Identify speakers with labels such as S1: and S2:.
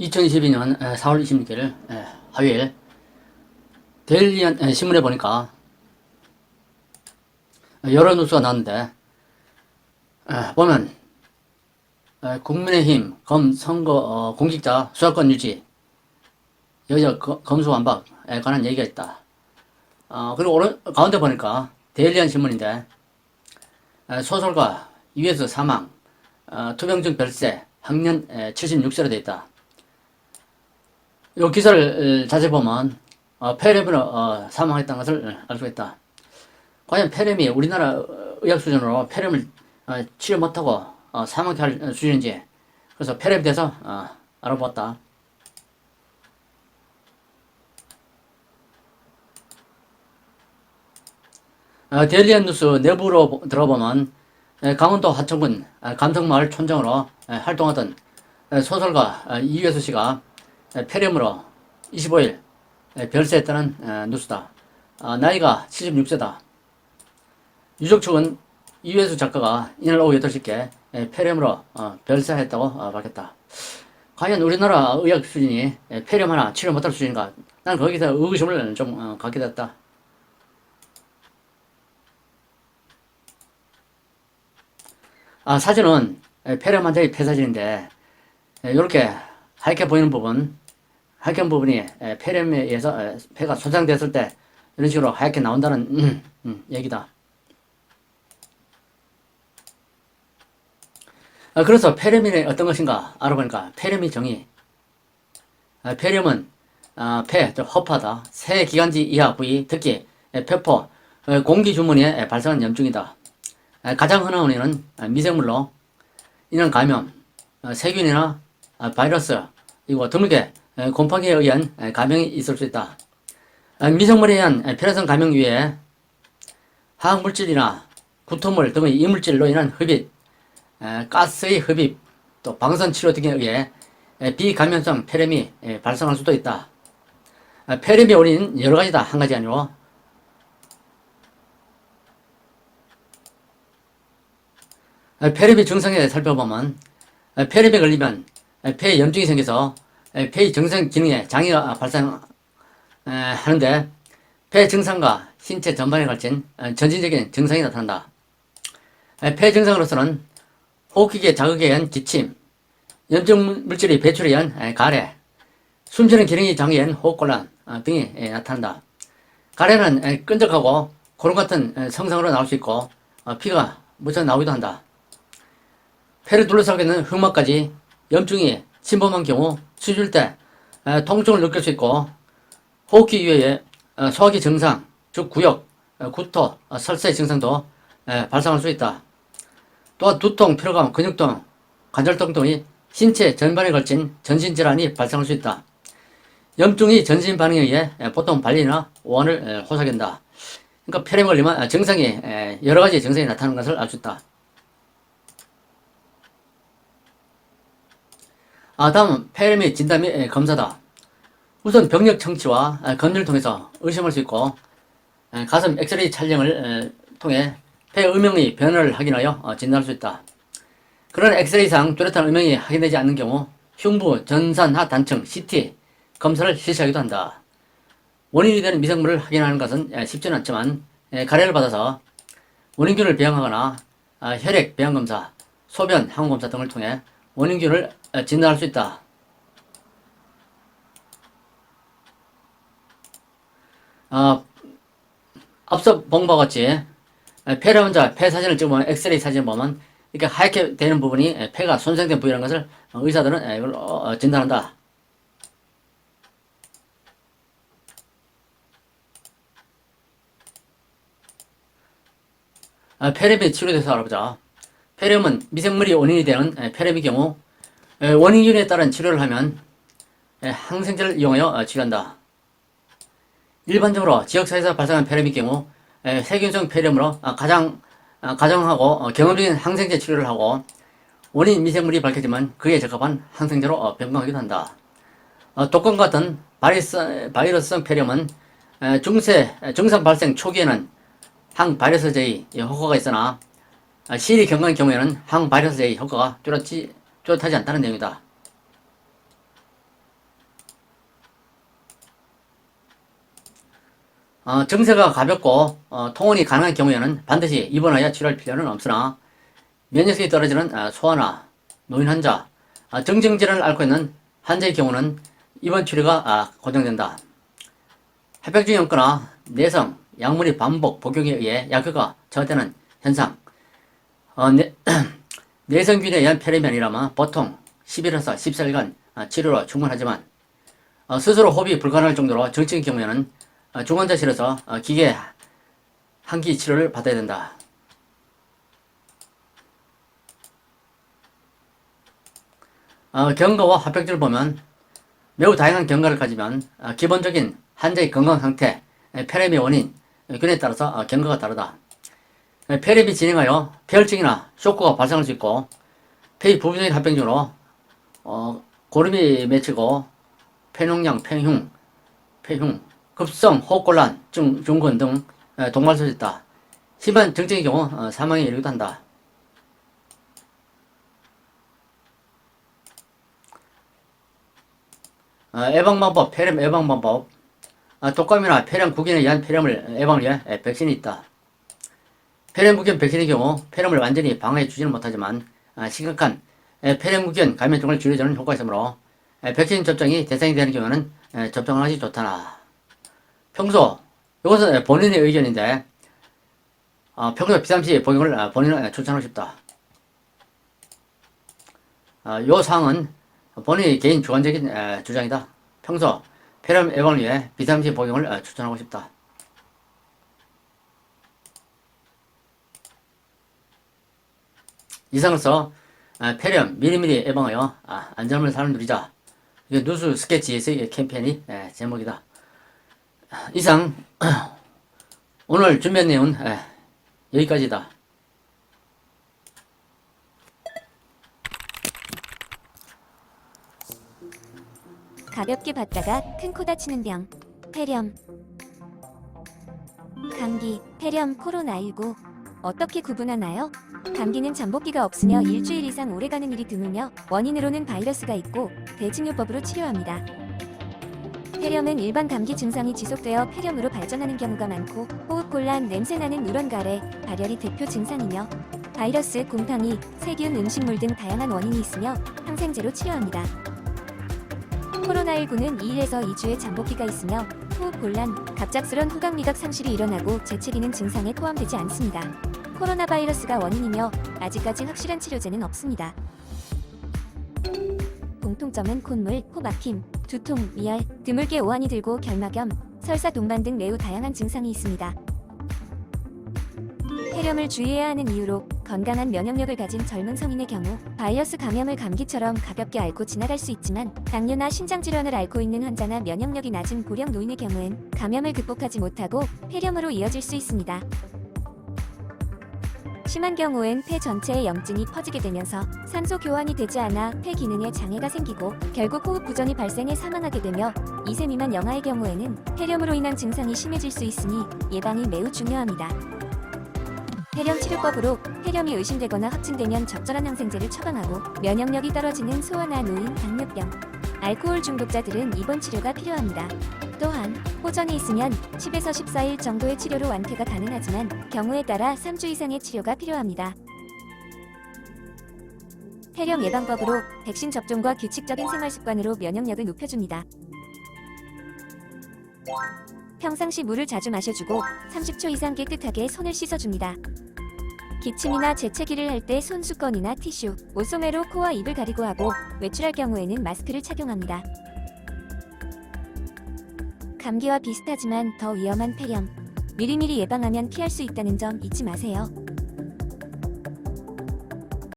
S1: 2022년 4월 26일 화요일 데일리 신문에 보니까 여러 뉴스가 나왔는데 보면 국민의힘 검 선거 공직자 수사권 유지 여야 검수완박에 관한 얘기가 있다. 그리고 가운데 보니까 데일리한 신문인데 소설가 유해수 사망, 투병증 별세, 학년 76세로 되어 있다. 이 기사를 자세히 보면 폐렴으로 사망했다는 것을 알 수가 있다. 과연 폐렴이 우리나라 의학 수준으로 폐렴을 치료 못하고 사망케 할 수준인지, 그래서 폐렴에 대해서 알아보았다. 데일리한 뉴스 내부로 들어보면 강원도 하천군 감성마을 촌장으로 활동하던 소설가 이회수 씨가 폐렴으로 25일 별세했다는 뉴스다. 나이가 76세다. 유족 측은 이회수 작가가 이날 오후 8시께 폐렴으로 별세했다고 밝혔다. 과연 우리나라 의학 수준이 폐렴 하나 치료 못할 수준인가? 난 거기서 의구심을 좀 갖게 됐다. 사진은 폐렴 환자의 폐사진인데 이렇게 하얗게 보이는 부분, 하얀 부분이 폐렴에 의해서 폐가 손상됐을 때 이런 식으로 하얗게 나온다는 얘기다. 그래서 폐렴이 어떤 것인가 알아보니까 폐렴의 정의. 폐렴은 허파다. 세기관지 이하 부위, 특히 폐포, 공기 주머니에 발생한 염증이다. 가장 흔한 원인은 미생물로 인한 감염, 세균이나 바이러스, 그리고 드물게 곰팡이에 의한 감염이 있을 수 있다. 미생물에 의한 편해성 감염 외에 화학물질이나 구토물 등의 이물질로 인한 흡입, 가스의 흡입, 또 방사선 치료 등에 의해 비감염성 폐렴이 발생할 수도 있다. 폐렴의 원인은 여러 가지다. 한 가지 아니고. 폐렴의 증상에 살펴보면 폐렴에 걸리면 폐에 염증이 생겨서 폐의 정상 기능에 장애가 발생하는데 폐 증상과 신체 전반에 걸친 전신적인 증상이 나타난다. 폐 증상으로서는 호흡기계 자극에 의한 기침, 염증 물질의 배출에 의한 가래, 숨쉬는 기능이 장애인 호흡곤란 등이 나타난다. 가래는 끈적하고 고름 같은 성상으로 나올 수 있고 피가 묻혀 나오기도 한다. 폐를 둘러싸고 있는 흑막까지 염증이 침범한 경우 수술 때 통증을 느낄 수 있고 호흡기 이외에 소화기 증상, 즉 구역, 구토, 설사의 증상도 발생할 수 있다. 또한 두통, 피로감, 근육통, 관절통 등의 신체 전반에 걸친 전신질환이 발생할 수 있다. 염증이 전신 반응에 의해 보통 발리나 오한을 호소한다. 그러니까 폐렴에 걸리면 증상이 여러 가지 증상이 나타나는 것을 알 수 있다. 다음은 폐렴의 진단 및 검사다. 우선 병력 청취와 검진을 통해서 의심할 수 있고 가슴 엑스레이 촬영을 통해 폐 음영의 변화를 확인하여 진단할 수 있다. 그런 엑스레이상 뚜렷한 음영이 확인되지 않는 경우 흉부 전산하 단층 CT 검사를 실시하기도 한다. 원인이 되는 미생물을 확인하는 것은 쉽지는 않지만 가래를 받아서 원인균을 배양하거나 혈액 배양검사, 소변 항원검사 등을 통해 원인균을 진단할 수 있다. 앞서 본 바와 같이 폐렴 환자 폐 사진을 찍으면 엑스레이 사진을 보면 이렇게 하얗게 되는 부분이 폐가 손상된 부위라는 것을 의사들은 이걸 진단한다. 폐렴의 치료에 대해서 알아보자. 폐렴은 미생물이 원인이 되는 폐렴의 경우 원인균에 따른 치료를 하면 항생제를 이용하여 치료한다. 일반적으로 지역사회에서 발생한 폐렴의 경우 세균성 폐렴으로 가정하고 경험적인 항생제 치료를 하고 원인 미생물이 밝혀지면 그에 적합한 항생제로 변경하기도 한다. 독감과 같은 바이러스성 폐렴은 증상 발생 초기에는 항바이러스제의 효과가 있으나 실이 경과의 경우에는 항바이러스제의 효과가 뚜렷하지 않다는 내용이다. 증세가 가볍고 통원이 가능한 경우에는 반드시 입원하여 치료할 필요는 없으나 면역력이 떨어지는 소아나 노인 환자, 정증질환을 앓고 있는 환자의 경우는 입원 치료가 고정된다. 합병증이 없거나 내성, 약물이 반복 복용에 의해 약효가 저하되는 현상, 내성균에 의한 폐렴이 아니라면 보통 10일에서 14일간 치료로 충분하지만 스스로 호흡이 불가능할 정도로 정증의 경우에는 중환자실에서 기계 한기 치료를 받아야 된다. 경과와 합병증을 보면 매우 다양한 경과를 가지면 기본적인 환자의 건강 상태, 폐렴의 원인, 균에 따라서 경과가 다르다. 폐렴이 진행하여 폐혈증이나 쇼크가 발생할 수 있고 폐의 부분적인 합병증으로 고름이 맺히고 폐농량, 폐흉, 급성 호흡곤란, 중건 등 동반할 수 있다. 심한 증증의 경우 사망에 이르기도 한다. 예방방법, 폐렴 예방방법. 독감이나 폐렴 구견에 의한 폐렴을 예방을 위해 백신이 있다. 폐렴 구견 백신의 경우 폐렴을 완전히 방어해 주지는 못하지만 심각한 폐렴 구견 감염증을 줄여주는 효과가 있으므로 백신 접종이 대상이 되는 경우는 접종을 하기 좋다나. 평소, 이것은 본인의 의견인데 평소 비상시 복용을 본인은 추천하고 싶다. 요 사항은 본인의 개인 주관적인 주장이다. 평소 폐렴 예방을 위해 비상시 복용을 추천하고 싶다. 이상으로서 폐렴 미리미리 예방하여 안전함을 사람 누리자. 이게 누수 스케치에서의 캠페인이 제목이다. 이상 오늘 준비한 내용은 여기까지다.
S2: 가볍게 받다가 큰 코 다치는 병, 폐렴. 감기, 폐렴, 코로나19 어떻게 구분하나요? 감기는 잠복기가 없으며 일주일 이상 오래가는 일이 드물며 원인으로는 바이러스가 있고 대증요법으로 치료합니다. 폐렴은 일반 감기 증상이 지속되어 폐렴으로 발전하는 경우가 많고 호흡곤란, 냄새나는 누런 가래, 발열이 대표 증상이며 바이러스, 곰팡이, 세균, 음식물 등 다양한 원인이 있으며 항생제로 치료합니다. 코로나19는 2일에서 2주의 잠복기가 있으며 호흡곤란, 갑작스런 후각미각 상실이 일어나고 재채기는 증상에 포함되지 않습니다. 코로나 바이러스가 원인이며 아직까지 확실한 치료제는 없습니다. 공통점은 콧물, 코막힘, 두통, 미열, 드물게 오한이 들고 결막염, 설사, 동반 등 매우 다양한 증상이 있습니다. 폐렴을 주의해야 하는 이유로 건강한 면역력을 가진 젊은 성인의 경우 바이러스 감염을 감기처럼 가볍게 앓고 지나갈 수 있지만 당뇨나 신장질환을 앓고 있는 환자나 면역력이 낮은 고령 노인의 경우엔 감염을 극복하지 못하고 폐렴으로 이어질 수 있습니다. 심한 경우엔 폐 전체에 염증이 퍼지게 되면서 산소 교환이 되지 않아 폐 기능에 장애가 생기고 결국 호흡 부전이 발생해 사망하게 되며 2세 미만 영아의 경우에는 폐렴으로 인한 증상이 심해질 수 있으니 예방이 매우 중요합니다. 폐렴 치료법으로 폐렴이 의심되거나 확진되면 적절한 항생제를 처방하고 면역력이 떨어지는 소아나 노인, 당뇨병, 알코올 중독자들은 입원 치료가 필요합니다. 또한 호전이 있으면 10에서 14일 정도의 치료로 완쾌가 가능하지만 경우에 따라 3주 이상의 치료가 필요합니다. 폐렴 예방법으로 백신 접종과 규칙적인 생활습관으로 면역력을 높여줍니다. 평상시 물을 자주 마셔주고 30초 이상 깨끗하게 손을 씻어줍니다. 기침이나 재채기를 할 때 손수건이나 티슈, 옷소매로 코와 입을 가리고 하고 외출할 경우에는 마스크를 착용합니다. 감기와 비슷하지만 더 위험한 폐렴, 미리미리 예방하면 피할 수 있다는 점 잊지 마세요.